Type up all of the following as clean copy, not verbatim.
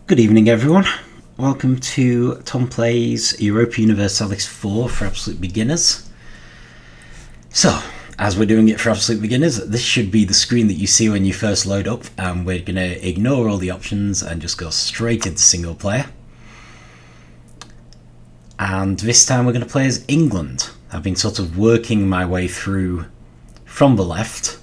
Good evening, everyone. Welcome to Tom Plays Europa Universalis 4 for Absolute Beginners. So, as we're doing it for Absolute Beginners, this should be the screen that you see when you first load up, and we're going to ignore all the options and just go straight into single player. And this time we're going to play as England. I've been sort of working my way through from the left.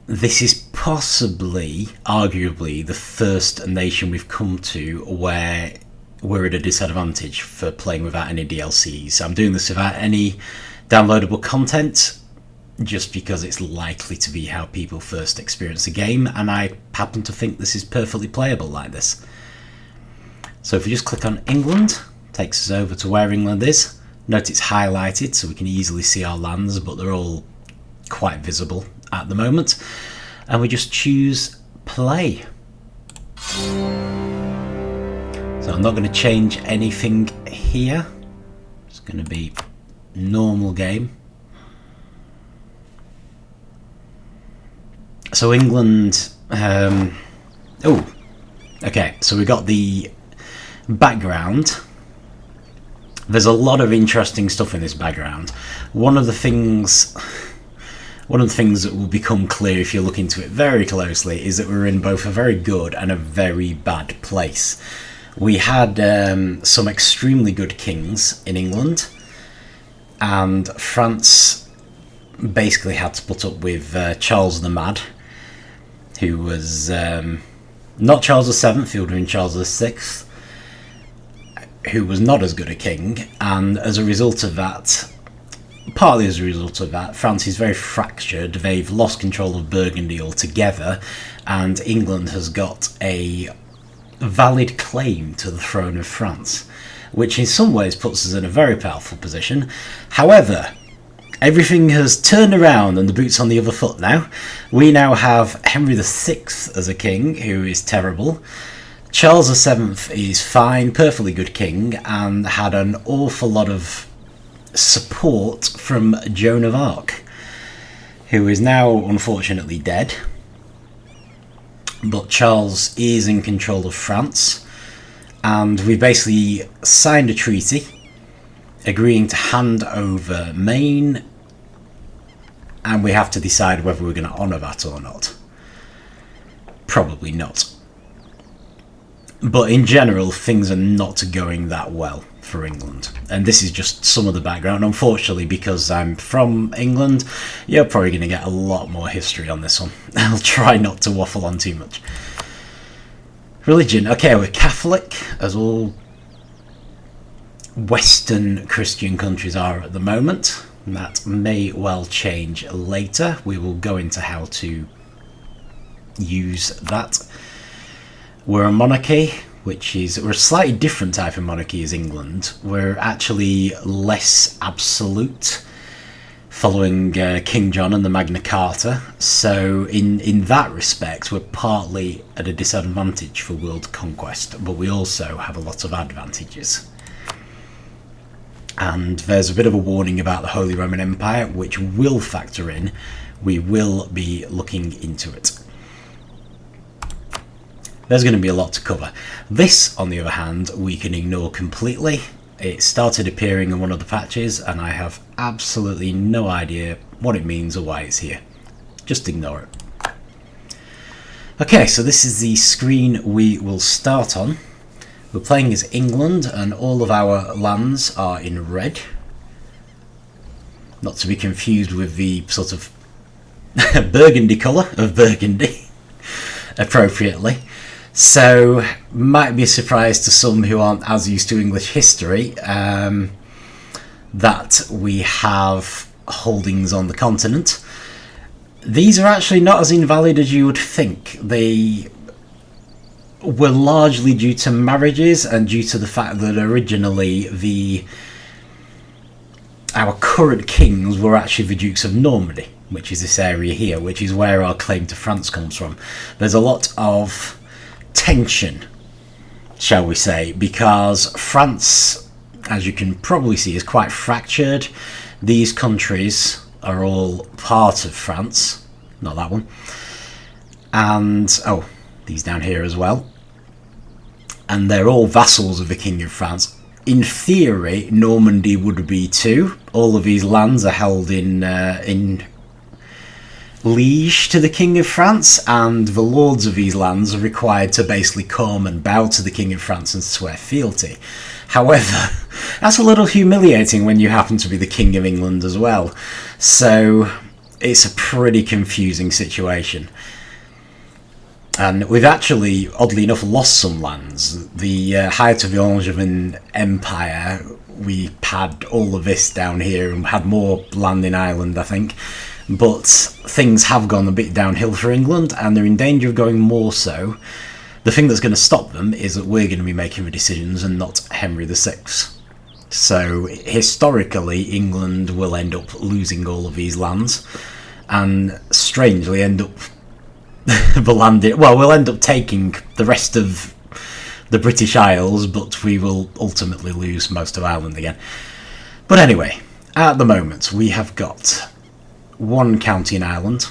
This is possibly, arguably, the first nation we've come to where we're at a disadvantage for playing without any DLCs. I'm doing this without any downloadable content, just because it's likely to be how people first experience the game, and I happen to think this is perfectly playable like this. So if we just click on England, it takes us over to where England is. Note it's highlighted so we can easily see our lands, but they're all quite visible at the moment, and we just choose play. So I'm not going to change anything here. It's going to be normal game. So England, okay, so we got the background. There's a lot of interesting stuff in this background. One of the things that will become clear if you look into it very closely is that we're in both a very good and a very bad place. We had some extremely good kings in England, and France basically had to put up with Charles the Mad, who was not Charles VII, he would have been Charles VI, who was not as good a king, and as a result of that, partly as a result of that, France is very fractured. They've lost control of Burgundy altogether, and England has got a valid claim to the throne of France, which in some ways puts us in a very powerful position. However, everything has turned around and the boot's on the other foot now. We now have Henry VI as a king, who is terrible. Charles VII is fine, perfectly good king, and had an awful lot of support from Joan of Arc, who is now unfortunately dead. But Charles is in control of France, and we basically signed a treaty agreeing to hand over Maine, and we have to decide whether we're going to honour that or not. Probably not. But in general, things are not going that well for England. And this is just some of the background. Unfortunately, because I'm from England, you're probably going to get a lot more history on this one. I'll try not to waffle on too much. Religion. Okay, we're Catholic, as all Western Christian countries are at the moment. That may well change later. We will go into how to use that. We're a monarchy, we're a slightly different type of monarchy as England. We're actually less absolute, following King John and the Magna Carta. So in that respect, we're partly at a disadvantage for world conquest, but we also have a lot of advantages. And there's a bit of a warning about the Holy Roman Empire, which will factor in. We will be looking into it. There's going to be a lot to cover. This, on the other hand, we can ignore completely. It started appearing in one of the patches, and I have absolutely no idea what it means or why it's here. Just ignore it. Okay, so this is the screen we will start on. We're playing as England, and all of our lands are in red. Not to be confused with the sort of burgundy colour of Burgundy, appropriately. So, might be a surprise to some who aren't as used to English history that we have holdings on the continent. These are actually not as invalid as you would think. They were largely due to marriages and due to the fact that originally our current kings were actually the Dukes of Normandy, which is this area here, which is where our claim to France comes from. There's a lot of tension, shall we say, because France, as you can probably see, is quite fractured. These countries are all part of France, not that one, and these down here as well. and they're all vassals of the King of France. In theory, Normandy would be too. All of these lands are held in liege to the King of France, and the lords of these lands are required to basically come and bow to the King of France and swear fealty. However, that's a little humiliating when you happen to be the King of England as well. So it's a pretty confusing situation. And we've actually, oddly enough, lost some lands. The height of the Angevin Empire, we had all of this down here and had more land in Ireland, I think. But things have gone a bit downhill for England, and they're in danger of going more so. The thing that's going to stop them is that we're going to be making the decisions and not Henry VI. So historically, England will end up losing all of these lands, and strangely end up we'll end up taking the rest of the British Isles, but we will ultimately lose most of Ireland again. But anyway, at the moment we have got one county in Ireland.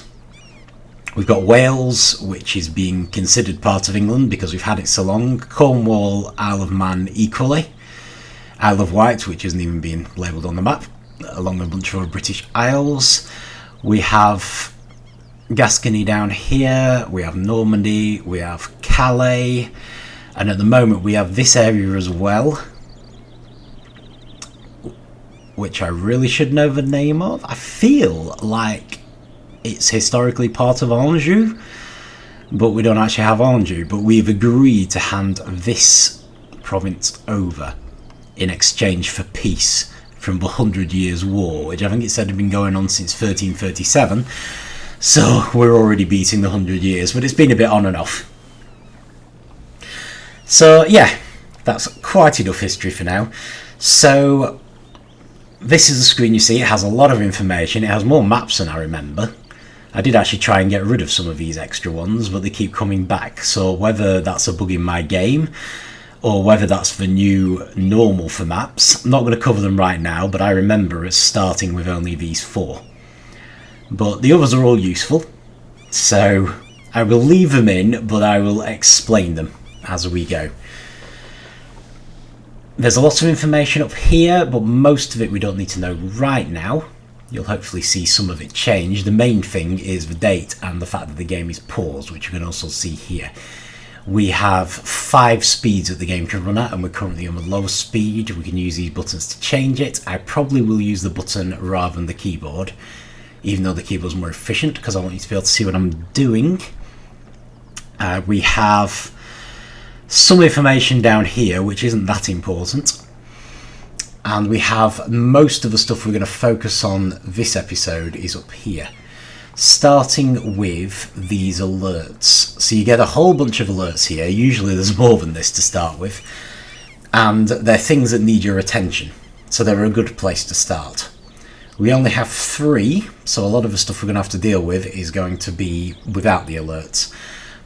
We've got Wales, which is being considered part of England because we've had it so long. Cornwall, Isle of Man equally. Isle of Wight, which isn't even being labelled on the map, along with a bunch of other British Isles. We have Gascony down here, we have Normandy, we have Calais, and at the moment we have this area as well, which I really should know the name of. I feel like it's historically part of Anjou, but we don't actually have Anjou. But we've agreed to hand this province over in exchange for peace from the 100 Years' War, which I think it said had been going on since 1337. So we're already beating the 100 years, but it's been a bit on and off. So yeah, that's quite enough history for now. So this is the screen you see. It has a lot of information. It has more maps than I remember. I did actually try and get rid of some of these extra ones, but they keep coming back. So whether that's a bug in my game, or whether that's the new normal for maps, I'm not going to cover them right now, but I remember us starting with only these 4. But the others are all useful, so I will leave them in, but I will explain them as we go. There's a lot of information up here, but most of it we don't need to know right now. You'll hopefully see some of it change. The main thing is the date and the fact that the game is paused, which you can also see here. We have 5 speeds that the game can run at, and we're currently on the lowest speed. We can use these buttons to change it. I probably will use the button rather than the keyboard, even though the keyboard's more efficient, because I want you to be able to see what I'm doing. We have some information down here, which isn't that important. And we have most of the stuff we're going to focus on this episode is up here. Starting with these alerts. So you get a whole bunch of alerts here. Usually there's more than this to start with. And they're things that need your attention. So they're a good place to start. We only have 3, so a lot of the stuff we're going to have to deal with is going to be without the alerts.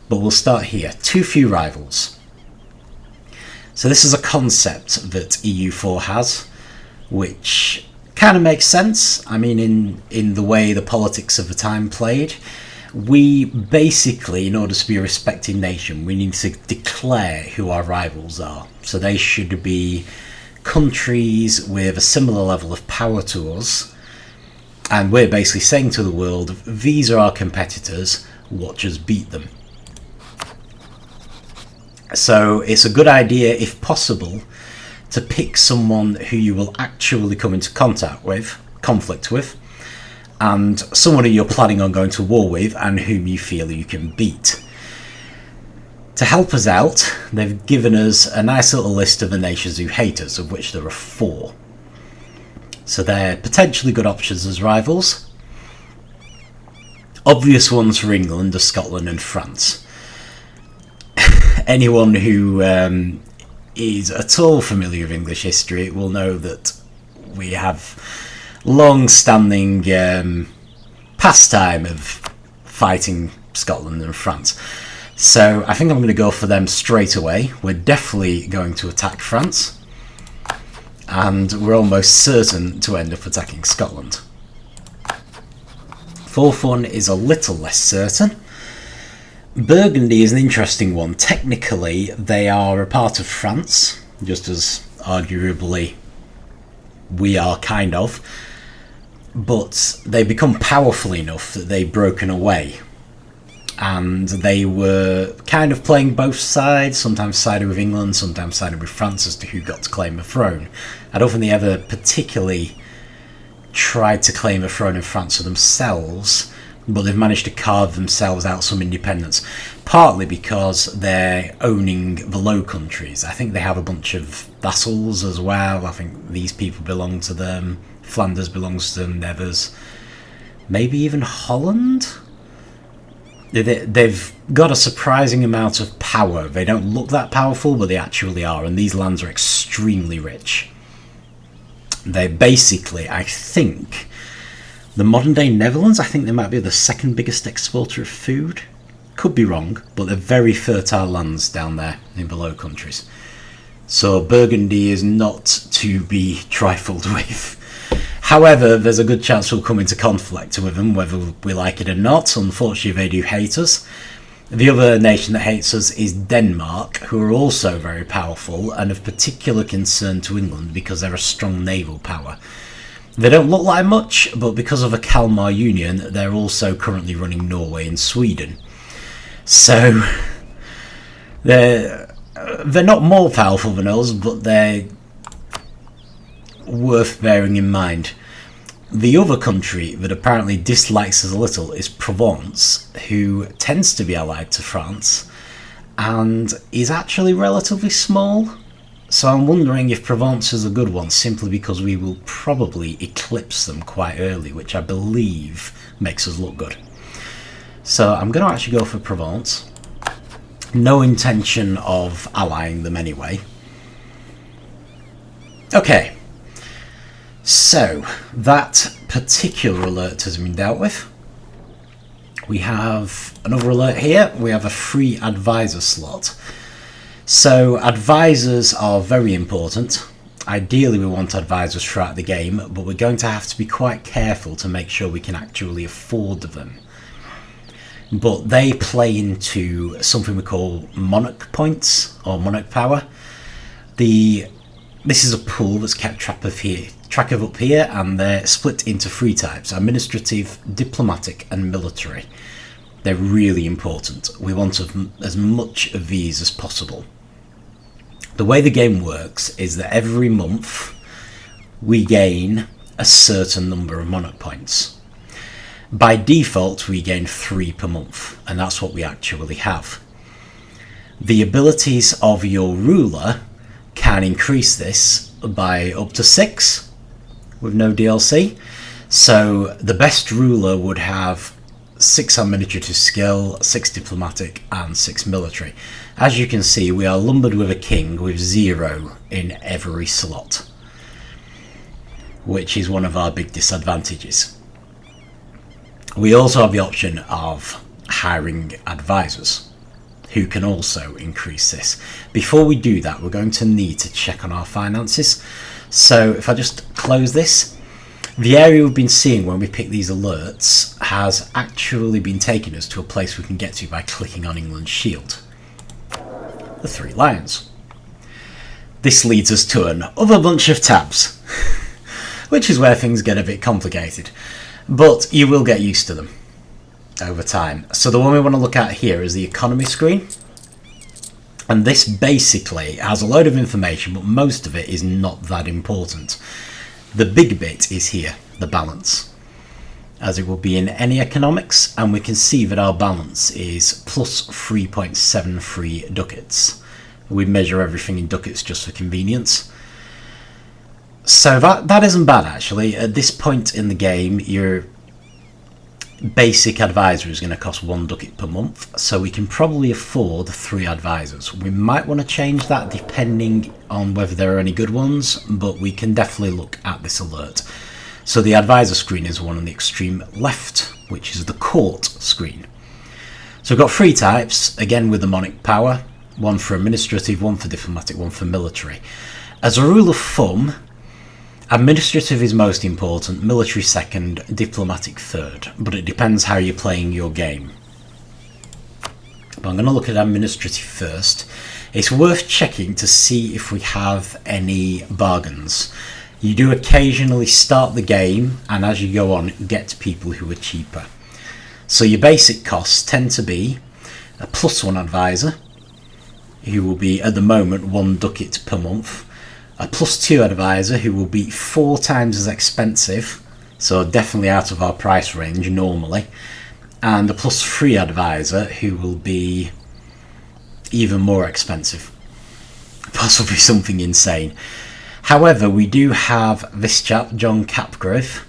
But we'll start here. Too few rivals. So this is a concept that EU4 has, which kind of makes sense. I mean, in the way the politics of the time played, we basically, in order to be a respected nation, we need to declare who our rivals are. So they should be countries with a similar level of power to us. And we're basically saying to the world, these are our competitors, watch us beat them. So it's a good idea, if possible, to pick someone who you will actually come into conflict with, and someone who you're planning on going to war with and whom you feel you can beat. To help us out, they've given us a nice little list of the nations who hate us, of which there are 4. So they're potentially good options as rivals. Obvious ones for England are Scotland and France. Anyone who is at all familiar with English history will know that we have long-standing pastime of fighting Scotland and France. So I think I'm going to go for them straight away. We're definitely going to attack France, and we're almost certain to end up attacking Scotland. Fourth one is a little less certain. Burgundy is an interesting one. Technically, they are a part of France, just as arguably we are kind of, but they become powerful enough that they've broken away. And they were kind of playing both sides, sometimes sided with England, sometimes sided with France as to who got to claim the throne. I don't think they ever particularly tried to claim the throne in France for themselves, but they've managed to carve themselves out some independence, partly because they're owning the Low Countries. I think they have a bunch of vassals as well. I think these people belong to them. Flanders belongs to them, Nevers, maybe even Holland. They've got a surprising amount of power. They don't look that powerful, but they actually are, and these lands are extremely rich. They're basically, I think, the modern-day Netherlands. I think they might be the second biggest exporter of food. Could be wrong, but they're very fertile lands down there in the Low Countries. So Burgundy is not to be trifled with. However, there's a good chance we'll come into conflict with them, whether we like it or not. Unfortunately, they do hate us. The other nation that hates us is Denmark, who are also very powerful and of particular concern to England because they're a strong naval power. They don't look like much, but because of a Kalmar Union, they're also currently running Norway and Sweden. So, they're not more powerful than us, but they're worth bearing in mind. The other country that apparently dislikes us a little is Provence, who tends to be allied to France and is actually relatively small. So I'm wondering if Provence is a good one, simply because we will probably eclipse them quite early, which I believe makes us look good. So I'm going to actually go for Provence. No intention of allying them anyway. Okay. So, that particular alert has been dealt with. We have another alert here. We have a free advisor slot. So, advisors are very important. Ideally, we want advisors throughout the game, but we're going to have to be quite careful to make sure we can actually afford them. But they play into something we call monarch points, or monarch power. This is a pool that's kept track of up here, and they're split into three types: administrative, diplomatic and military. They're really important. We want as much of these as possible. The way the game works is that every month we gain a certain number of monarch points. By default we gain 3 per month, and that's what we actually have. The abilities of your ruler can increase this by up to 6 with no DLC. So the best ruler would have 6 administrative skill, 6 diplomatic and 6 military. As you can see, we are lumbered with a king with 0 in every slot, which is one of our big disadvantages. We also have the option of hiring advisors, who can also increase this. Before we do that, we're going to need to check on our finances. So if I just close this, the area we've been seeing when we pick these alerts has actually been taking us to a place we can get to by clicking on England's shield. The 3 lions. This leads us to another bunch of tabs, which is where things get a bit complicated. But you will get used to them over time. So the one we want to look at here is the economy screen. And this basically has a load of information, but most of it is not that important. The big bit is here, the balance, as it will be in any economics, and we can see that our balance is plus 3.73 ducats. We measure everything in ducats just for convenience. So that isn't bad, actually. At this point in the game, your basic advisor is going to cost 1 ducat per month, so we can probably afford 3 advisors. We might want to change that depending on whether there are any good ones, but we can definitely look at this alert. So the advisor screen is one on the extreme left, which is the court screen. So we've got 3 types, again with the monarch power, 1 for administrative, 1 for diplomatic, 1 for military. As a rule of thumb, administrative is most important, military second, diplomatic third, but it depends how you're playing your game. But I'm going to look at administrative first. It's worth checking to see if we have any bargains. You do occasionally start the game, and as you go on, get people who are cheaper. So your basic costs tend to be a +1 advisor, who will be at the moment 1 ducat per month, a +2 advisor who will be 4 times as expensive, so definitely out of our price range normally, and a +3 advisor who will be even more expensive, possibly something insane. However, we do have this chap, John Capgrave,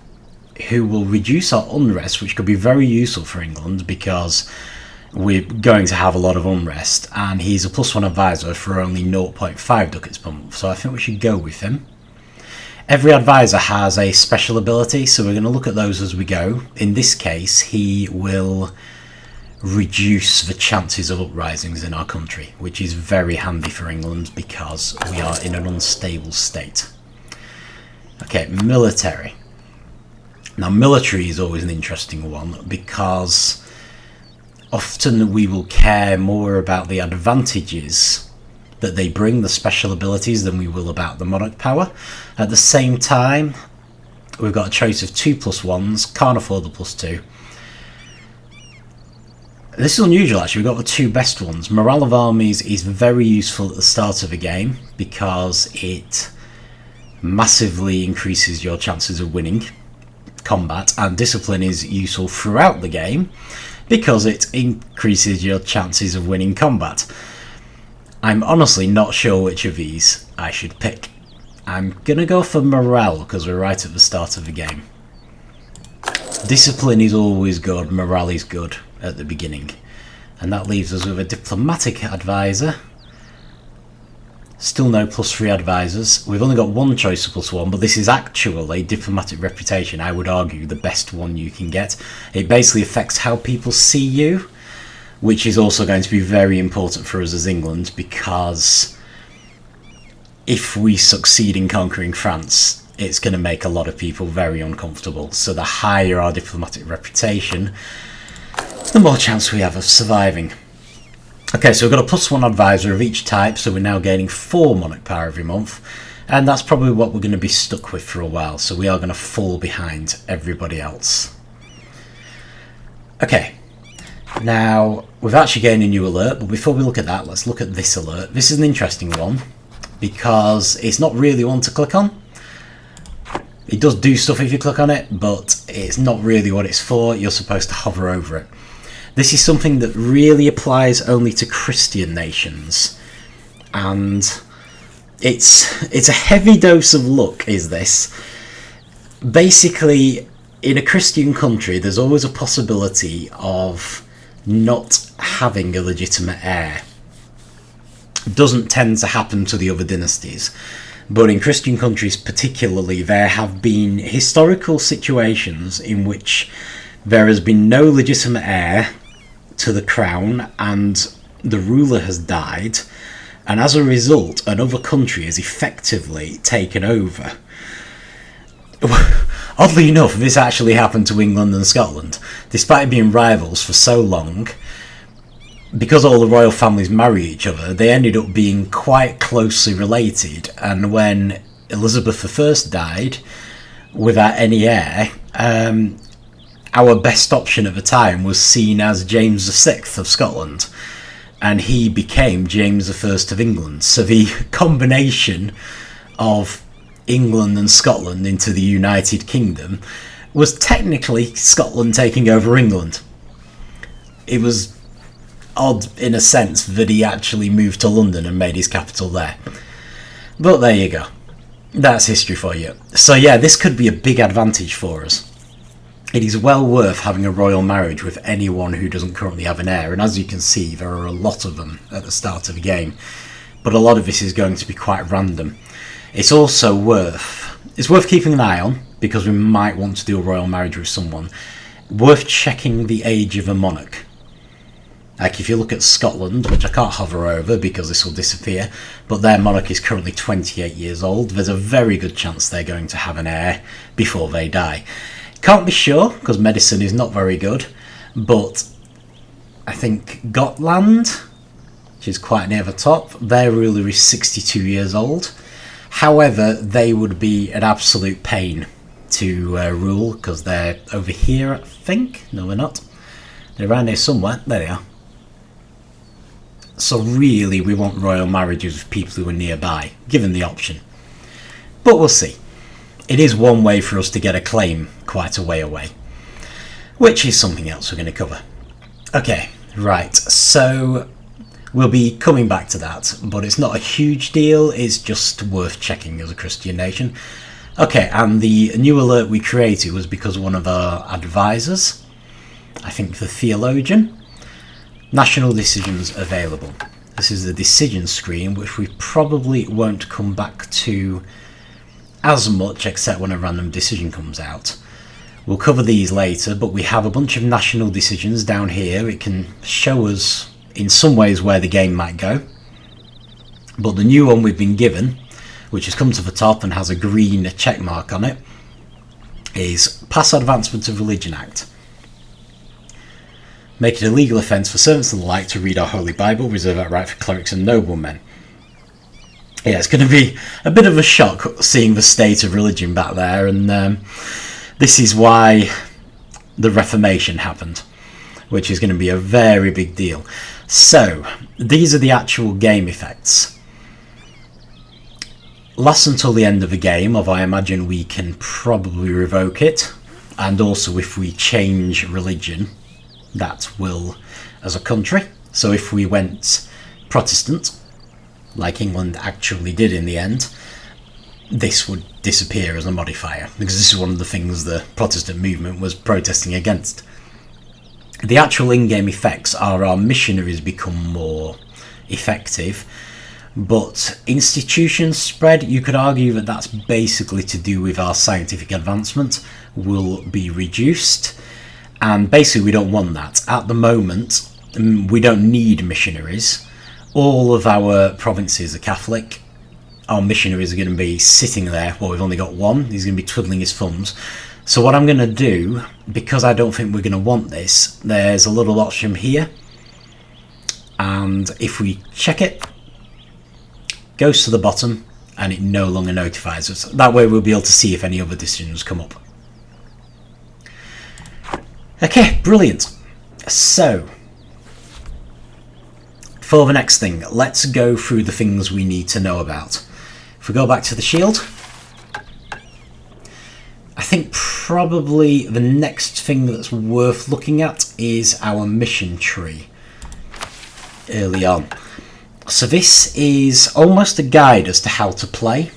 who will reduce our unrest, which could be very useful for England because we're going to have a lot of unrest, and he's a +1 advisor for only 0.5 ducats per month, so I think we should go with him. Every advisor has a special ability, so we're going to look at those as we go. In this case, he will reduce the chances of uprisings in our country, which is very handy for England because we are in an unstable state. Okay, military. Now, military is always an interesting one because often we will care more about the advantages that they bring, the special abilities, than we will about the monarch power. At the same time, we've got a choice of 2 +1s, can't afford the +2. This is unusual actually, we've got the 2 best ones. Morale of armies is very useful at the start of a game because it massively increases your chances of winning combat, and discipline is useful throughout the game because it increases your chances of winning combat. I'm honestly not sure which of these I should pick. I'm gonna go for morale because we're right at the start of the game. Discipline is always good, morale is good at the beginning. And that leaves us with a diplomatic advisor. Still no +3 advisors. We've only got 1 choice of +1, but this is actually diplomatic reputation, I would argue, the best one you can get. It basically affects how people see you, which is also going to be very important for us as England, because if we succeed in conquering France, it's going to make a lot of people very uncomfortable. So the higher our diplomatic reputation, the more chance we have of surviving. Okay, so we've got a +1 advisor of each type, so we're now gaining 4 monarch power every month, and that's probably what we're going to be stuck with for a while, so we are going to fall behind everybody else. Okay, now we've actually gained a new alert, but before we look at that, let's look at this alert. This is an interesting one, because it's not really one to click on. It does do stuff if you click on it, but it's not really what it's for. You're supposed to hover over it. This is something that really applies only to Christian nations, and it's a heavy dose of luck, is this. Basically, in a Christian country, there's always a possibility of not having a legitimate heir. It doesn't tend to happen to the other dynasties, but in Christian countries particularly, there have been historical situations in which there has been no legitimate heir to the crown and the ruler has died, and as a result another country is effectively taken over. Oddly enough, this actually happened to England and Scotland. Despite being rivals for so long, because all the royal families marry each other, they ended up being quite closely related, and when Elizabeth I died without any heir, our best option at the time was seen as James VI of Scotland, and he became James I of England. So the combination of England and Scotland into the United Kingdom was technically Scotland taking over England. It was odd in a sense that he actually moved to London and made his capital there. But there you go. That's history for you. So yeah, this could be a big advantage for us. It is well worth having a royal marriage with anyone who doesn't currently have an heir, and as you can see, there are a lot of them at the start of the game, but a lot of this is going to be quite random. It's also worth keeping an eye on, because we might want to do a royal marriage with someone. Worth checking the age of a monarch. Like if you look at Scotland, which I can't hover over because this will disappear, but their monarch is currently 28 years old, there's a very good chance they're going to have an heir before they die. Can't be sure, because medicine is not very good, but I think Gotland, which is quite near the top. Their ruler is 62 years old. However, they would be an absolute pain to rule, because they're over here, I think. No, they're not. They're around here somewhere. There they are. So really, we want royal marriages with people who are nearby, given the option. But we'll see. It is one way for us to get a claim quite a way away, which is something else we're going to cover. Okay, right, so we'll be coming back to that, but it's not a huge deal, it's just worth checking as a Christian nation. Okay, and the new alert we created was because one of our advisors, I think the theologian, national decisions available. This is the decision screen, which we probably won't come back to as much, except when a random decision comes out. We'll cover these later, but we have a bunch of national decisions down here. It can show us in some ways where the game might go. But the new one we've been given, which has come to the top and has a green check mark on it, is Pass Advancement of Religion Act. Make it a legal offence for servants and the like to read our Holy Bible, reserve that right for clerics and noblemen. Yeah, it's going to be a bit of a shock seeing the state of religion back there, and this is why the Reformation happened, which is going to be a very big deal. So, these are the actual game effects. Lasts until the end of the game, although I imagine we can probably revoke it, and also if we change religion, that will as a country. So if we went Protestant, like England actually did in the end, this would disappear as a modifier, because this is one of the things the Protestant movement was protesting against. The actual in-game effects are our missionaries become more effective, but institution spread, you could argue that that's basically to do with our scientific advancement, will be reduced, and basically we don't want that. At the moment, we don't need missionaries. All of our provinces are Catholic. Our missionaries are going to be sitting there. Well, we've only got one. He's going to be twiddling his thumbs. So what I'm going to do, because I don't think we're going to want this, there's a little option here. And if we check it, goes to the bottom and it no longer notifies us. That way we'll be able to see if any other decisions come up. Okay, brilliant. So, for the next thing, let's go through the things we need to know about. If we go back to the shield, I think probably the next thing that's worth looking at is our mission tree early on. So this is almost a guide as to how to play.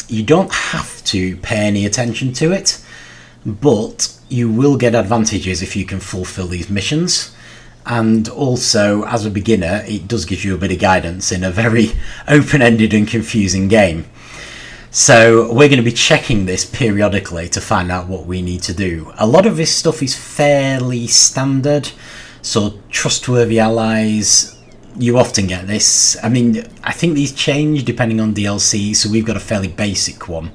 You don't have to pay any attention to it, but you will get advantages if you can fulfill these missions. And also, as a beginner, it does give you a bit of guidance in a very open-ended and confusing game. So we're going to be checking this periodically to find out what we need to do. A lot of this stuff is fairly standard, so trustworthy allies, you often get this. I mean, I think these change depending on DLC, so we've got a fairly basic one.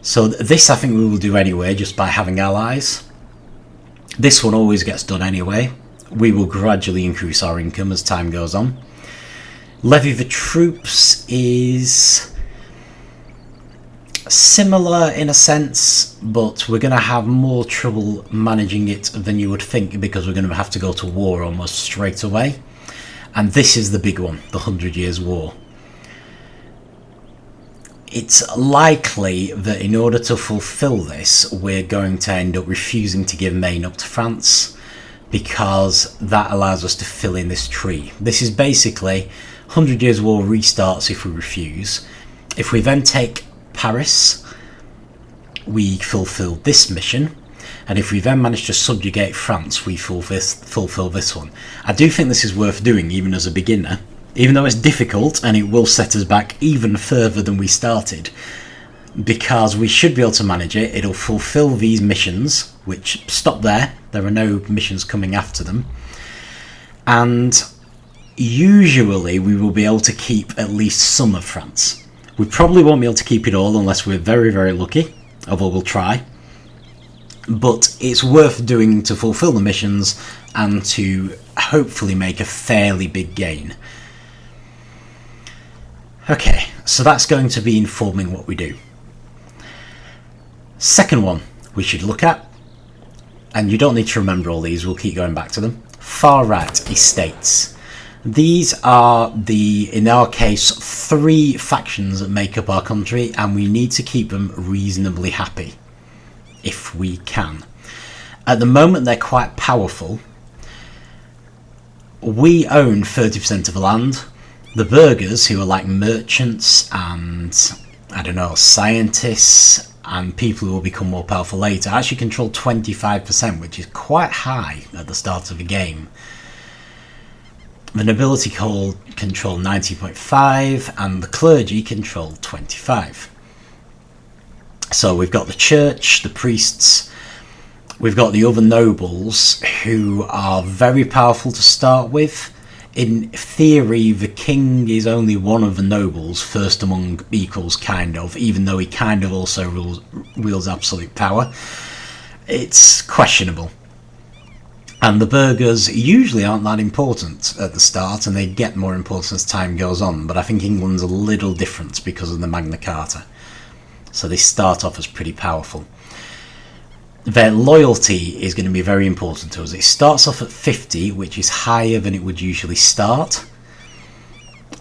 So this I think we will do anyway, just by having allies. This one always gets done anyway. We will gradually increase our income as time goes on. Levy the troops is similar in a sense, but we're going to have more trouble managing it than you would think, because we're going to have to go to war almost straight away. And this is the big one, the 100 Years' War. It's likely that in order to fulfill this, we're going to end up refusing to give Maine up to France, because that allows us to fill in this tree. This is basically 100 Years' War restarts if we refuse. If we then take Paris, we fulfill this mission, and if we then manage to subjugate France, we fulfill this one. I do think this is worth doing even as a beginner, even though it's difficult and it will set us back even further than we started, because we should be able to manage it. It'll fulfill these missions, which stop there. There are no missions coming after them. And usually we will be able to keep at least some of France. We probably won't be able to keep it all unless we're very, very lucky, although we'll try. but it's worth doing to fulfill the missions and to hopefully make a fairly big gain. Okay, so that's going to be informing what we do. Second one we should look at, and you don't need to remember all these, we'll keep going back to them. Far right estates. These are in our case, 3 factions that make up our country, and we need to keep them reasonably happy, if we can. At the moment, they're quite powerful. We own 30% of the land. The burghers, who are like merchants and, I don't know, scientists, and people who will become more powerful later, actually control 25%, which is quite high at the start of a game. The nobility control 19.5, and the clergy control 25. So we've got the church, the priests, we've got the other nobles who are very powerful to start with. In theory, the king is only one of the nobles, first among equals, kind of, even though he kind of also wields absolute power. It's questionable. And the burghers usually aren't that important at the start, and they get more important as time goes on, but I think England's a little different because of the Magna Carta. So they start off as pretty powerful. Their loyalty is going to be very important to us. It starts off at 50, which is higher than it would usually start.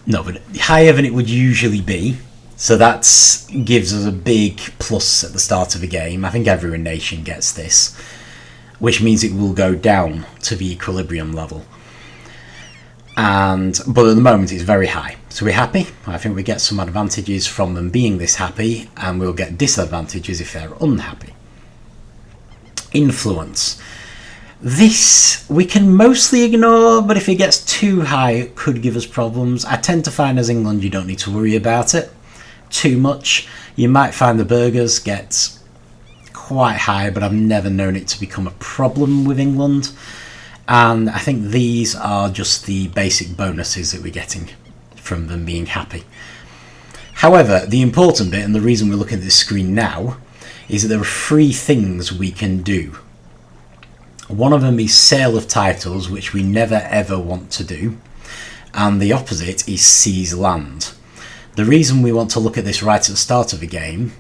No, but higher than it would usually be. So that gives us a big plus at the start of a game. I think every nation gets this, which means it will go down to the equilibrium level. But at the moment it's very high. So we're happy. I think we get some advantages from them being this happy, and we'll get disadvantages if they're unhappy. Influence. This we can mostly ignore, but if it gets too high it could give us problems. I tend to find as England you don't need to worry about it too much. You might find the burghers get quite high, but I've never known it to become a problem with England. And I think these are just the basic bonuses that we're getting from them being happy. However, the important bit, and the reason we're looking at this screen now, is that there are 3 things we can do. One of them is sale of titles, which we never ever want to do, and the opposite is seize land. The reason we want to look at this right at the start of the game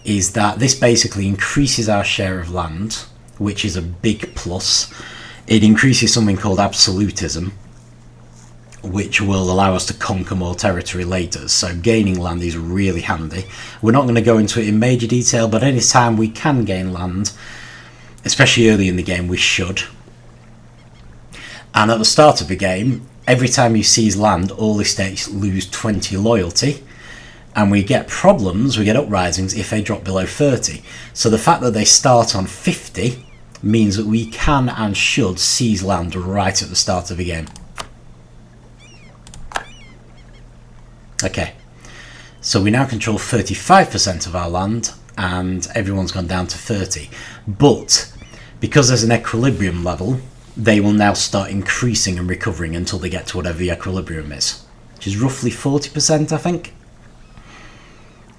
is that this basically increases our share of land, which is a big plus. It increases something called absolutism, which will allow us to conquer more territory later. So gaining land is really handy. We're not going to go into it in major detail, but any time we can gain land, especially early in the game, we should. And at the start of the game, every time you seize land, all estates lose 20 loyalty, and we get problems, we get uprisings if they drop below 30. So the fact that they start on 50 means that we can and should seize land right at the start of the game. Okay, so we now control 35% of our land, and everyone's gone down to 30. But because there's an equilibrium level, they will now start increasing and recovering until they get to whatever the equilibrium is, which is roughly 40%, I think,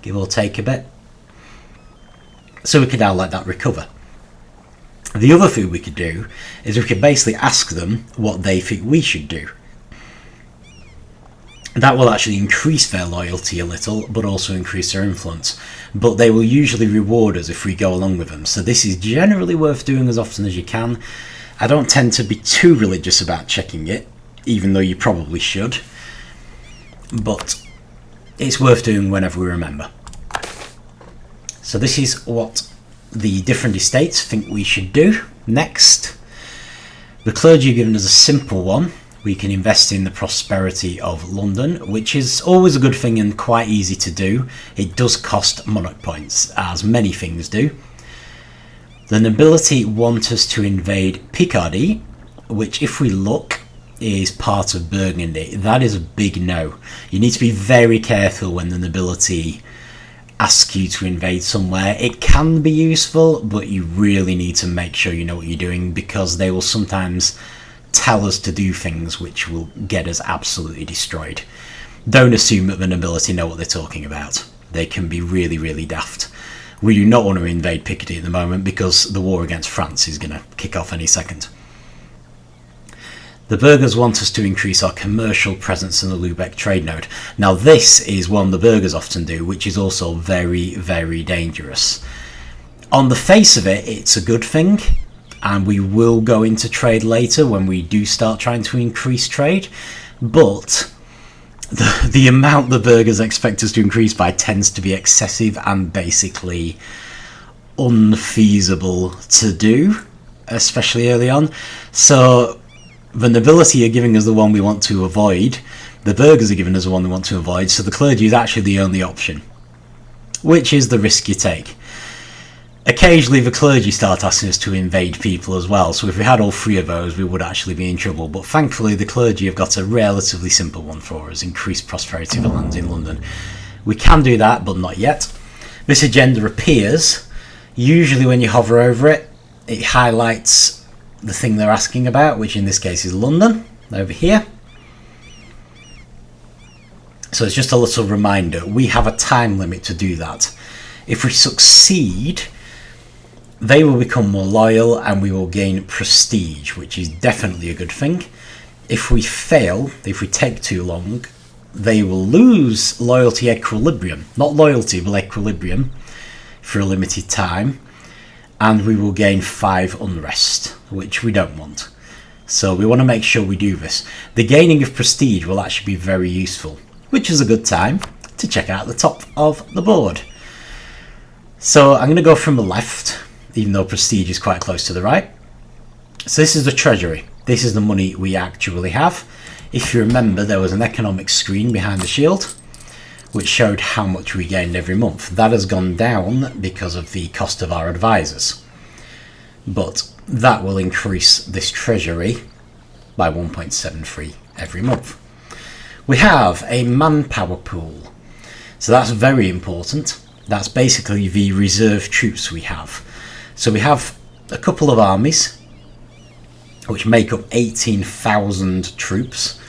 give or take a bit. So we can now let that recover. The other thing we could do is we could basically ask them what they think we should do. That will actually increase their loyalty a little, but also increase their influence. But they will usually reward us if we go along with them. So this is generally worth doing as often as you can. I don't tend to be too religious about checking it, even though you probably should. But it's worth doing whenever we remember. So this is what the different estates think we should do. Next, the clergy are given us a simple one. We can invest in the prosperity of London, which is always a good thing and quite easy to do. It does cost monarch points, as many things do. The nobility want us to invade Picardy, which, if we look, is part of Burgundy. That is a big no. You need to be very careful when the nobility ask you to invade somewhere. It can be useful, but you really need to make sure you know what you're doing, because they will sometimes tell us to do things which will get us absolutely destroyed. Don't assume that the nobility know what they're talking about. They can be really, really daft. We do not want to invade Picardy at the moment because the war against France is going to kick off any second. The burghers want us to increase our commercial presence in the Lubeck trade node. Now this is one the burghers often do, which is also very, very dangerous. On the face of it, it's a good thing, and we will go into trade later when we do start trying to increase trade, but the amount the burghers expect us to increase by tends to be excessive and basically unfeasible to do, especially early on. So the nobility are giving us the one we want to avoid, the burghers are giving us the one we want to avoid, so the clergy is actually the only option, which is the risk you take. Occasionally the clergy start asking us to invade people as well, so if we had all three of those we would actually be in trouble, but thankfully the clergy have got a relatively simple one for us: increased prosperity of the lands in London. We can do that, but not yet. This agenda appears, usually when you hover over it, it highlights the thing they're asking about, which in this case is London, over here. So it's just a little reminder, we have a time limit to do that. If we succeed, they will become more loyal and we will gain prestige, which is definitely a good thing. If we fail, if we take too long, they will lose loyalty equilibrium, not loyalty but equilibrium, for a limited time, and we will gain 5 unrest, which we don't want. So we want to make sure we do this. The gaining of prestige will actually be very useful, which is a good time to check out the top of the board. So I'm going to go from the left, even though prestige is quite close to the right. So this is the treasury. This is the money we actually have. If you remember, there was an economic screen behind the shield which showed how much we gained every month. That has gone down because of the cost of our advisors, but that will increase this treasury by 1.73 every month. We have a manpower pool, so that's very important. That's basically the reserve troops we have. So we have a couple of armies which make up 18,000 troops,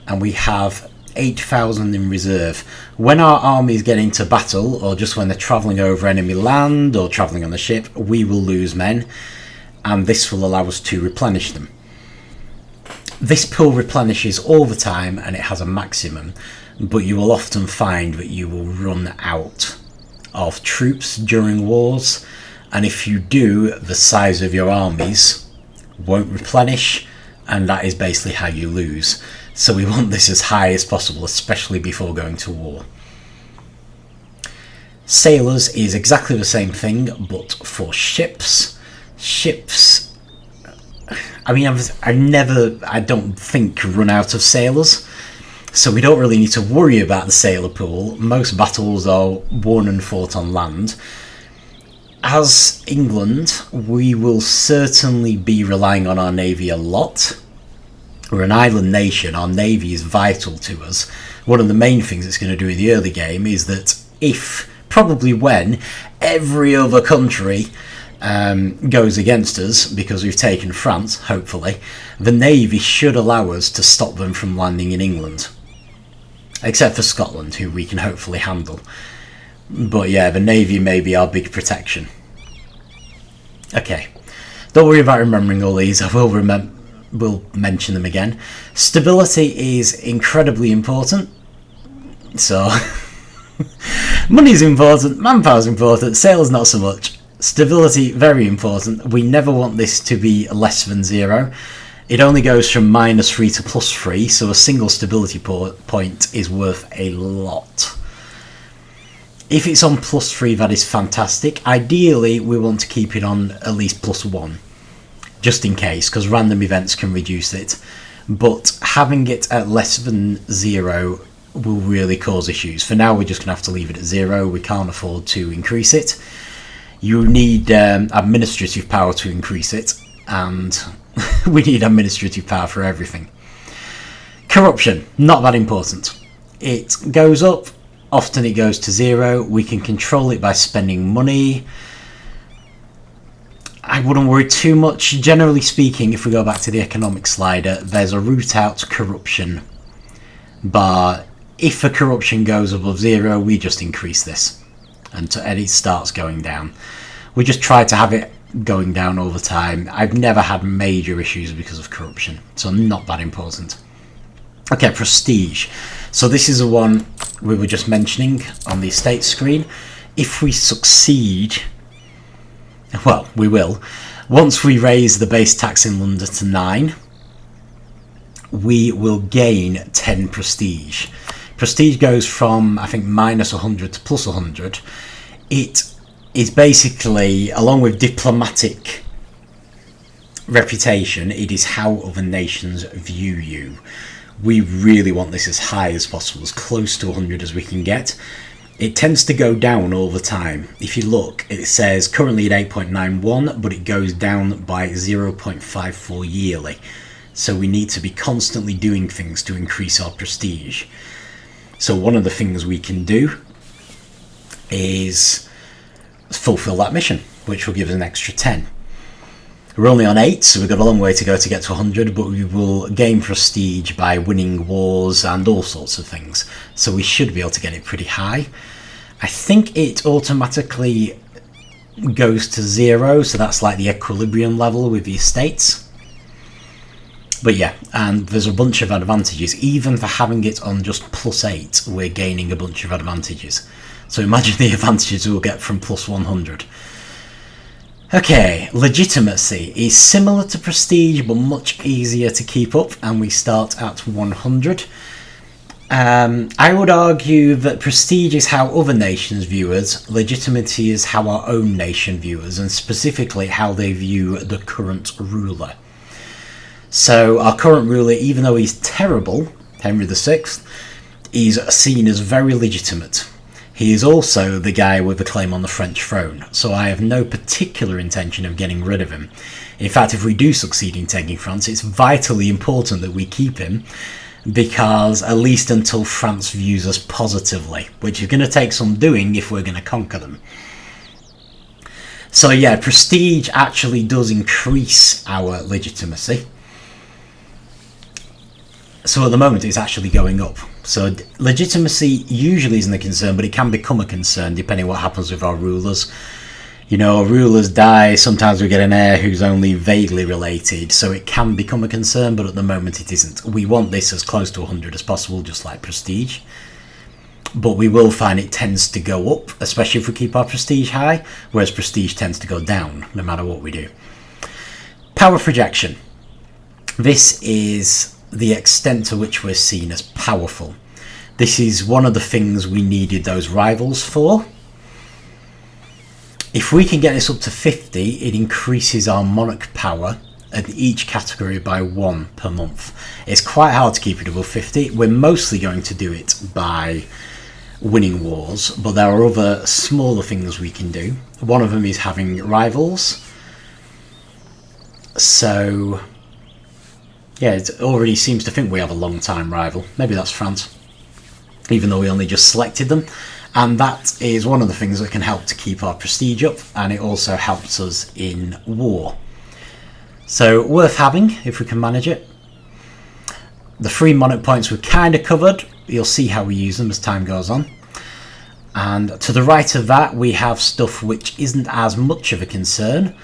and we have 8,000 in reserve. When our armies get into battle, or just when they're travelling over enemy land or travelling on the ship, we will lose men, and this will allow us to replenish them. This pool replenishes all the time and it has a maximum, but you will often find that you will run out of troops during wars, and if you do, the size of your armies won't replenish, and that is basically how you lose. So we want this as high as possible, especially before going to war. Sailors is exactly the same thing, but for ships. Ships, I mean, I don't think run out of sailors, so we don't really need to worry about the sailor pool. Most battles are won and fought on land. As England, we will certainly be relying on our navy a lot. We're an island nation, our navy is vital to us. One of the main things it's going to do in the early game is that if, probably when, every other country goes against us, because we've taken France, hopefully, the navy should allow us to stop them from landing in England. Except for Scotland, who we can hopefully handle. But yeah, the navy may be our big protection. Okay, don't worry about remembering all these, I will we'll mention them again. Stability is incredibly important. So, money's important, manpower's important, sales not so much. Stability, very important. We never want this to be less than 0. It only goes from -3 to +3, so a single stability point is worth a lot. If it's on +3, that is fantastic. Ideally, we want to keep it on at least +1. Just in case, because random events can reduce it, but having it at less than 0 will really cause issues. For now, we're just going to have to leave it at 0. We can't afford to increase it. You need administrative power to increase it, and we need administrative power for everything. Corruption, not that important. It goes up, often it goes to 0. We can control it by spending money. I wouldn't worry too much. Generally speaking, if we go back to the economic slider, there's a route out to corruption. But if the corruption goes above 0, we just increase this. and it starts going down. We just try to have it going down over time. I've never had major issues because of corruption, so not that important. Okay, prestige. So this is the one we were just mentioning on the estate screen. If we succeed, well, we will. Once we raise the base tax in London to 9, we will gain 10 prestige. Prestige goes from, I think, minus 100 to plus 100. It is basically, along with diplomatic reputation, it is how other nations view you. We really want this as high as possible, as close to 100 as we can get. It tends to go down over time. If you look, it says currently at 8.91, but it goes down by 0.54 yearly. So we need to be constantly doing things to increase our prestige. So one of the things we can do is fulfill that mission, which will give us an extra 10. We're only on 8, so we've got a long way to go to get to 100, but we will gain prestige by winning wars and all sorts of things. So we should be able to get it pretty high. I think it automatically goes to 0, so that's like the equilibrium level with the estates. But yeah, and there's a bunch of advantages. Even for having it on just plus 8, we're gaining a bunch of advantages. So imagine the advantages we'll get from plus 100. Okay, legitimacy is similar to prestige but much easier to keep up, and we start at 100. I would argue that prestige is how other nations view us, legitimacy is how our own nation views us, and specifically how they view the current ruler. So our current ruler, even though he's terrible, Henry VI, is seen as very legitimate. He is also the guy with the claim on the French throne, so I have no particular intention of getting rid of him. In fact, if we do succeed in taking France, it's vitally important that we keep him, because at least until France views us positively, which is going to take some doing if we're going to conquer them. So yeah, prestige actually does increase our legitimacy. So at the moment it's actually going up. So legitimacy usually isn't a concern, but it can become a concern depending on what happens with our rulers. You know, rulers die, sometimes we get an heir who's only vaguely related, so it can become a concern, but at the moment it isn't. We want this as close to 100 as possible, just like prestige. But we will find it tends to go up, especially if we keep our prestige high, whereas prestige tends to go down, no matter what we do. Power projection. This is the extent to which we're seen as powerful. This is one of the things we needed those rivals for. If we can get this up to 50, it increases our monarch power in each category by 1 per month. It's quite hard to keep it above 50. We're mostly going to do it by winning wars, but there are other smaller things we can do. One of them is having rivals. So yeah, it already seems to think we have a long-time rival. Maybe that's France, even though we only just selected them. And that is one of the things that can help to keep our prestige up, and it also helps us in war. So worth having if we can manage it. The 3 monarch points we've kind of covered. You'll see how we use them as time goes on. And to the right of that we have stuff which isn't as much of a concern.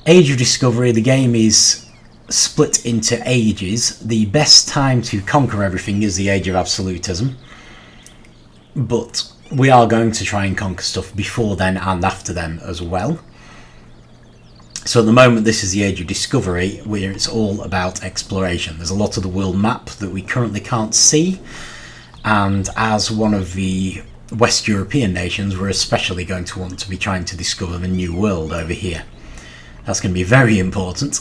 Age of Discovery, the game is split into ages. The best time to conquer everything is the Age of Absolutism, but we are going to try and conquer stuff before then and after them as well. So at the moment this is the Age of Discovery, where it's all about exploration. There's a lot of the world map that we currently can't see, and as one of the West European nations we're especially going to want to be trying to discover the new world over here. That's going to be very important.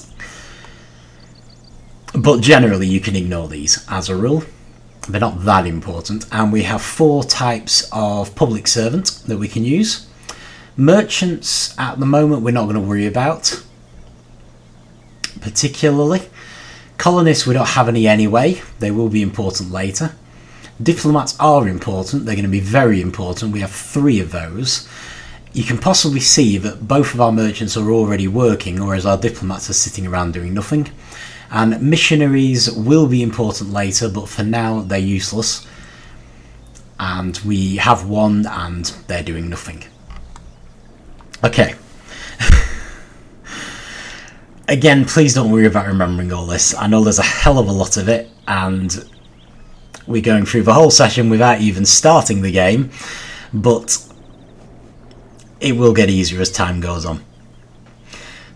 But generally you can ignore these as a rule. They're not that important. And we have 4 types of public servant that we can use. Merchants at the moment we're not going to worry about particularly. Colonists we don't have any anyway. They will be important later. Diplomats are important. They're going to be very important. We have 3 of those. You can possibly see that both of our merchants are already working, whereas our diplomats are sitting around doing nothing. And missionaries will be important later, but for now they're useless. And we have 1 and they're doing nothing. Okay. Again, please don't worry about remembering all this. I know there's a hell of a lot of it, and we're going through the whole session without even starting the game, but it will get easier as time goes on.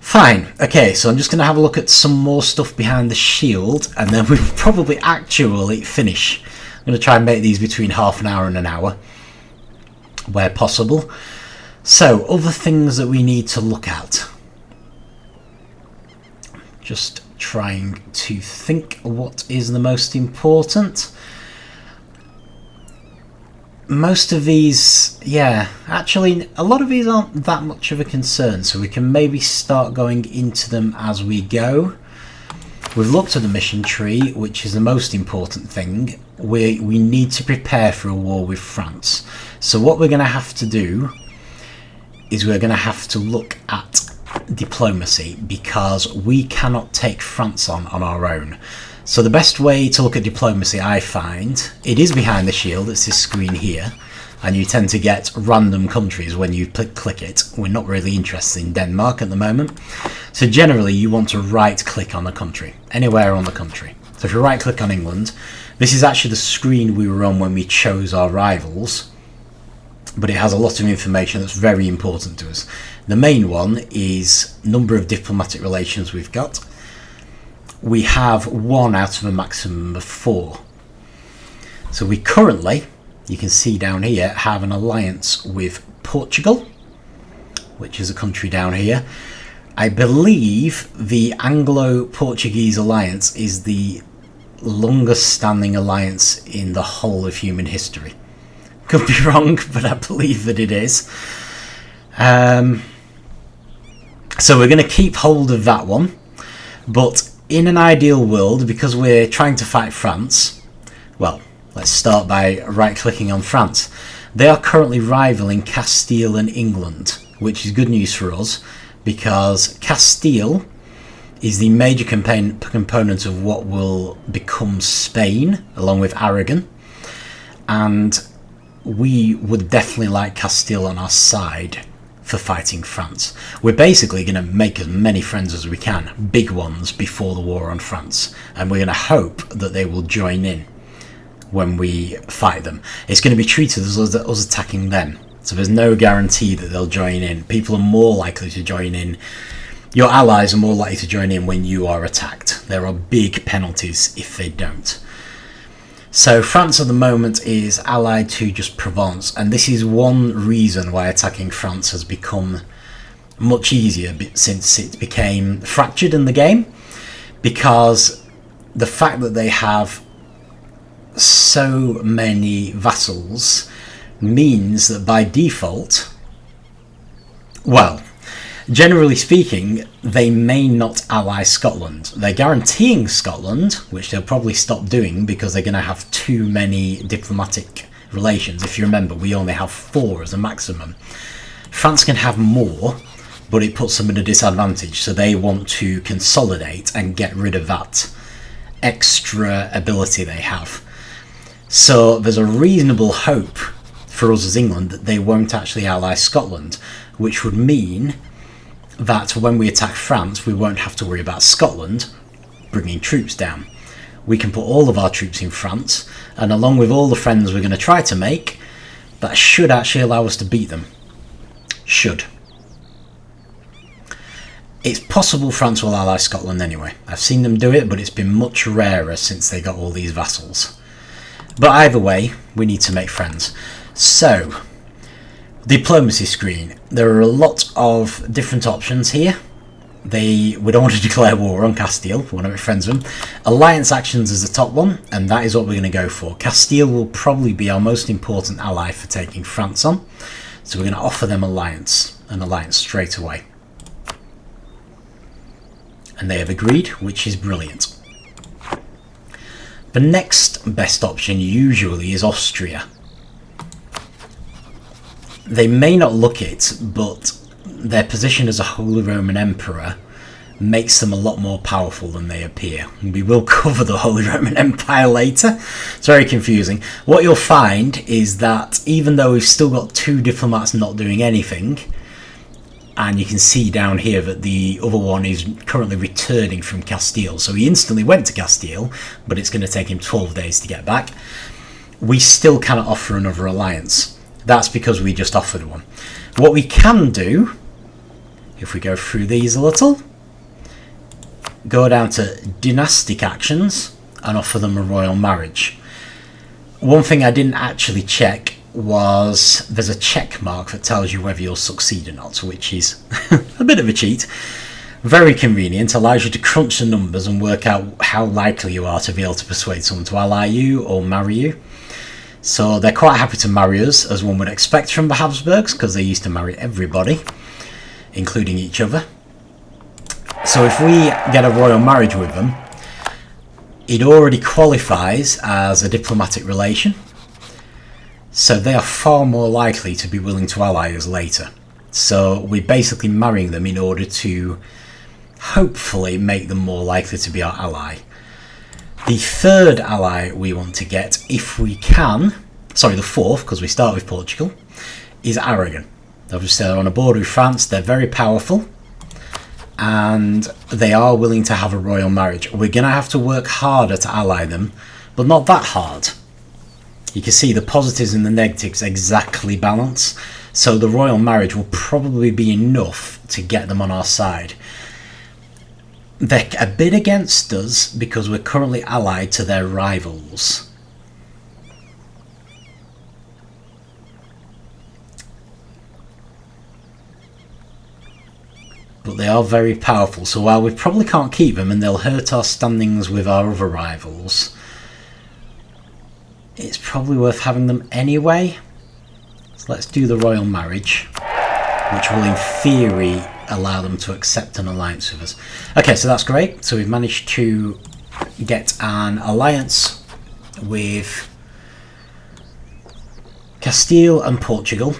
Fine, okay, so I'm just going to have a look at some more stuff behind the shield, and then we'll probably actually finish. I'm going to try and make these between half an hour and an hour, where possible. So, other things that we need to look at. Just trying to think what is the most important. Most of these, yeah, actually a lot of these aren't that much of a concern, so we can maybe start going into them as we go. We've looked at the mission tree, which is the most important thing. We need to prepare for a war with France. So what we're going to have to do is we're going to have to look at diplomacy, because we cannot take France on our own. So the best way to look at diplomacy, I find, it is behind the shield. It's this screen here, and you tend to get random countries when you click it. We're not really interested in Denmark at the moment. So generally you want to right click on a country, anywhere on the country. So if you right click on England, this is actually the screen we were on when we chose our rivals, but it has a lot of information that's very important to us. The main one is number of diplomatic relations we've got. We have 1 out of a maximum of 4. So we currently, you can see down here, have an alliance with Portugal, which is a country down here. I believe the Anglo-Portuguese alliance is the longest standing alliance in the whole of human history. Could be wrong, but I believe that it is. So we're going to keep hold of that one, but in an ideal world, because we're trying to fight France, well, let's start by right-clicking on France. They are currently rivaling Castile and England, which is good news for us, because Castile is the major component of what will become Spain, along with Aragon, and we would definitely like Castile on our side for fighting France. We're basically going to make as many friends as we can, big ones, before the war on France, and we're going to hope that they will join in when we fight them. It's going to be treated as us attacking them, so there's no guarantee that they'll join in. People are more likely to join in. Your allies are more likely to join in when you are attacked. There are big penalties if they don't. So France at the moment is allied to just Provence, and this is one reason why attacking France has become much easier since it became fractured in the game, because the fact that they have so many vassals means that by default, well, generally speaking, they may not ally Scotland. They're guaranteeing Scotland, which they'll probably stop doing because they're going to have too many diplomatic relations. If you remember, we only have 4 as a maximum. France can have more, but it puts them at a disadvantage, so they want to consolidate and get rid of that extra ability they have. So there's a reasonable hope for us as England that they won't actually ally Scotland, which would mean that when we attack France, we won't have to worry about Scotland bringing troops down. We can put all of our troops in France, and along with all the friends we're going to try to make, that should actually allow us to beat them. Should. It's possible France will ally Scotland anyway. I've seen them do it, but it's been much rarer since they got all these vassals. But either way, we need to make friends. So, diplomacy screen. There are a lot of different options here. We don't want to declare war on Castile, we want to make friends with them. Alliance actions is the top one, and that is what we're going to go for. Castile will probably be our most important ally for taking France on, so we're going to offer them an alliance straight away. And they have agreed, which is brilliant. The next best option usually is Austria. They may not look it, but their position as a Holy Roman Emperor makes them a lot more powerful than they appear. We will cover the Holy Roman Empire later. It's very confusing. What you'll find is that even though we've still got 2 diplomats not doing anything, and you can see down here that the other one is currently returning from Castile. So he instantly went to Castile, but it's going to take him 12 days to get back. We still cannot offer another alliance. That's because we just offered one. What we can do, if we go through these a little, go down to dynastic actions and offer them a royal marriage. One thing I didn't actually check was there's a check mark that tells you whether you'll succeed or not, which is a bit of a cheat. Very convenient, allows you to crunch the numbers and work out how likely you are to be able to persuade someone to ally you or marry you. So they're quite happy to marry us, as one would expect from the Habsburgs, because they used to marry everybody, including each other. So if we get a royal marriage with them, it already qualifies as a diplomatic relation. So they are far more likely to be willing to ally us later. So we're basically marrying them in order to hopefully make them more likely to be our ally. The third ally we want to get, if we can, sorry, the fourth, because we start with Portugal, is Aragon. Obviously they're on a border with France, they're very powerful, and they are willing to have a royal marriage. We're going to have to work harder to ally them, but not that hard. You can see the positives and the negatives exactly balance, so the royal marriage will probably be enough to get them on our side. They're a bit against us because we're currently allied to their rivals. But they are very powerful, so while we probably can't keep them and they'll hurt our standings with our other rivals, it's probably worth having them anyway. So let's do the royal marriage, which will in theory allow them to accept an alliance with us. Okay, so that's great. So we've managed to get an alliance with Castile and Portugal,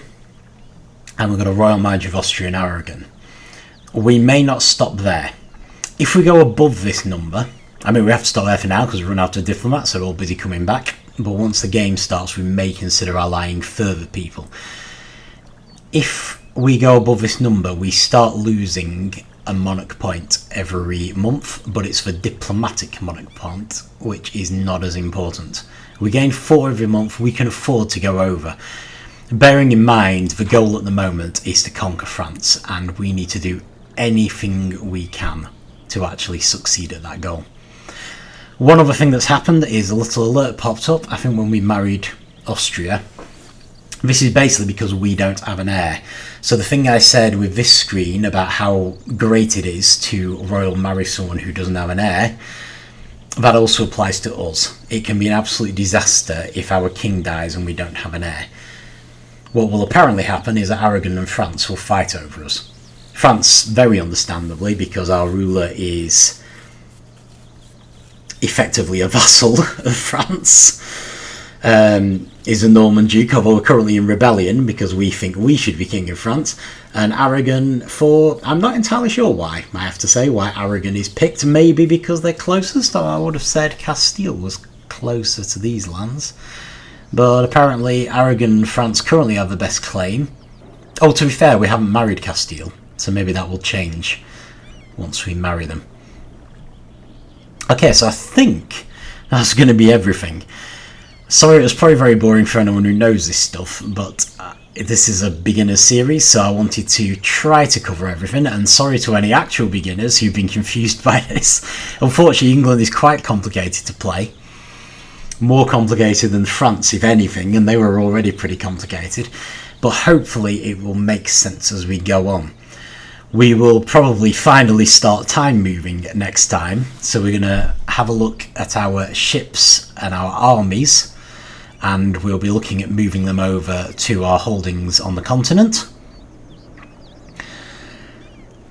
and we've got a royal marriage with Austria and Aragon. We may not stop there. If we go above this number, I mean, we have to stop there for now because we run out of diplomats, so we're all busy coming back. But once the game starts, we may consider allying further people. If we go above this number, we start losing a monarch point every month, but it's the diplomatic monarch point, which is not as important. We gain 4 every month, we can afford to go over. Bearing in mind, the goal at the moment is to conquer France, and we need to do anything we can to actually succeed at that goal. One other thing that's happened is a little alert popped up, I think when we married Austria. This is basically because we don't have an heir. So the thing I said with this screen about how great it is to royal marry someone who doesn't have an heir, that also applies to us. It can be an absolute disaster if our king dies and we don't have an heir. What will apparently happen is that Aragon and France will fight over us. France, very understandably, because our ruler is effectively a vassal of France, is a Norman Duke, although we're currently in rebellion because we think we should be king of France. And Aragon, I'm not entirely sure why, I have to say, why Aragon is picked. Maybe because they're closest, or I would have said Castile was closer to these lands. But apparently Aragon and France currently have the best claim. Oh, to be fair, we haven't married Castile, so maybe that will change once we marry them. Okay, so I think that's going to be everything. Sorry, it was probably very boring for anyone who knows this stuff, but this is a beginner's series, so I wanted to try to cover everything, and sorry to any actual beginners who've been confused by this. Unfortunately, England is quite complicated to play. More complicated than France, if anything, and they were already pretty complicated, but hopefully it will make sense as we go on. We will probably finally start time moving next time, so we're going to have a look at our ships and our armies, and we'll be looking at moving them over to our holdings on the continent.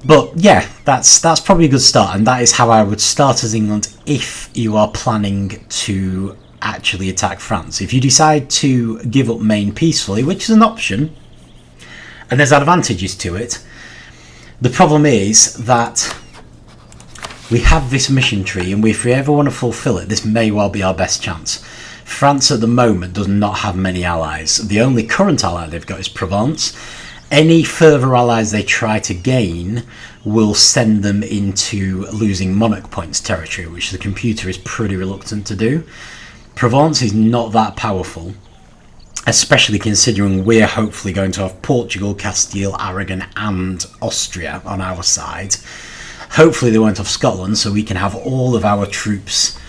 But yeah, that's probably a good start, and that is how I would start as England if you are planning to actually attack France. If you decide to give up Maine peacefully, which is an option, and there's advantages to it, the problem is that we have this mission tree, and if we ever want to fulfill it, this may well be our best chance. France at the moment does not have many allies. The only current ally they've got is Provence, Any further allies they try to gain will send them into losing monarch points territory, which the computer is pretty reluctant to do. Provence is not that powerful, especially considering we're hopefully going to have Portugal, Castile, Aragon and Austria on our side. Hopefully they won't have Scotland, so we can have all of our troops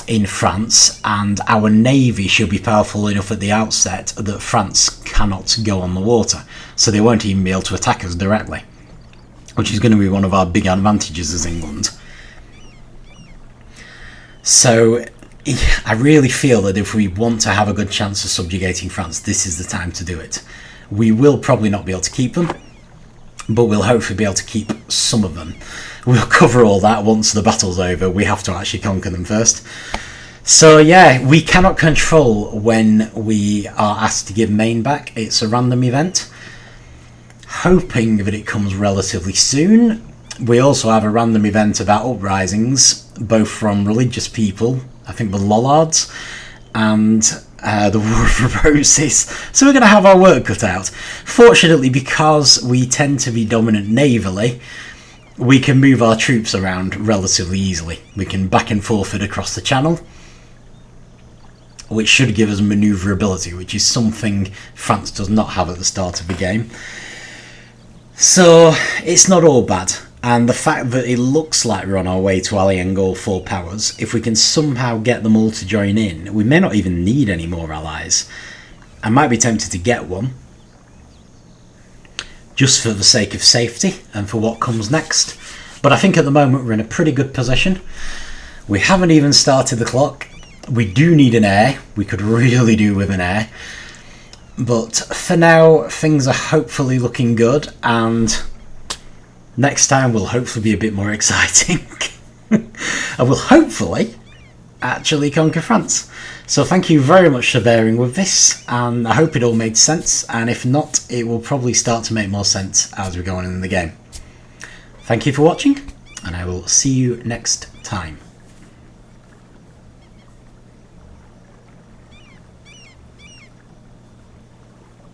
in France, and our navy should be powerful enough at the outset that France cannot go on the water, so they won't even be able to attack us directly, which is going to be one of our big advantages as England. So I really feel that if we want to have a good chance of subjugating France, this is the time to do it. We will probably not be able to keep them, but we'll hopefully be able to keep some of them. We'll cover all that once the battle's over. We have to actually conquer them first. So yeah, we cannot control when we are asked to give Maine back. It's a random event. Hoping that it comes relatively soon. We also have a random event about uprisings, both from religious people, I think the Lollards, and the War of Roses. So we're going to have our work cut out. Fortunately, because we tend to be dominant navally, we can move our troops around relatively easily. We can back and forth it across the channel, which should give us manoeuvrability, which is something France does not have at the start of the game. So it's not all bad. And the fact that it looks like we're on our way to allying all four powers, if we can somehow get them all to join in, we may not even need any more allies. I might be tempted to get one, just for the sake of safety and for what comes next. But I think at the moment we're in a pretty good position. We haven't even started the clock. We do need an heir. We could really do with an heir. But for now, things are hopefully looking good, and next time will hopefully be a bit more exciting. I will hopefully actually conquer France. So thank you very much for bearing with this, and I hope it all made sense, and if not, it will probably start to make more sense as we go on in the game. Thank you for watching, and I will see you next time.